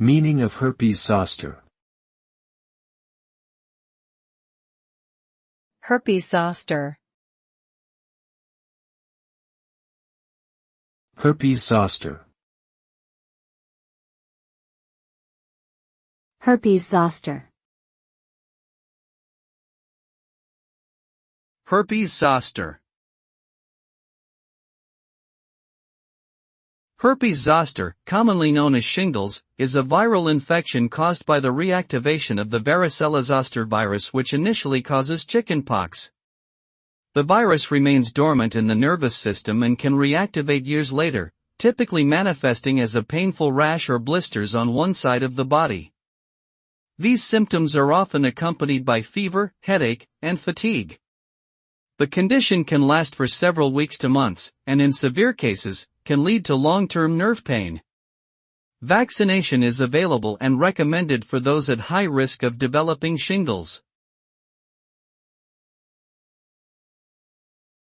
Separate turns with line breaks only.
Meaning of herpes zoster.
Herpes zoster.
Herpes zoster.
Herpes zoster.
Herpes zoster. Herpes zoster, commonly known as shingles, is a viral infection caused by the reactivation of the varicella zoster virus, which initially causes chickenpox. The virus remains dormant in the nervous system and can reactivate years later, typically manifesting as a painful rash or blisters on one side of the body. These symptoms are often accompanied by fever, headache, and fatigue. The condition can last for several weeks to months, and in severe cases, can lead to long-term nerve pain. Vaccination is available and recommended for those at high risk of developing shingles.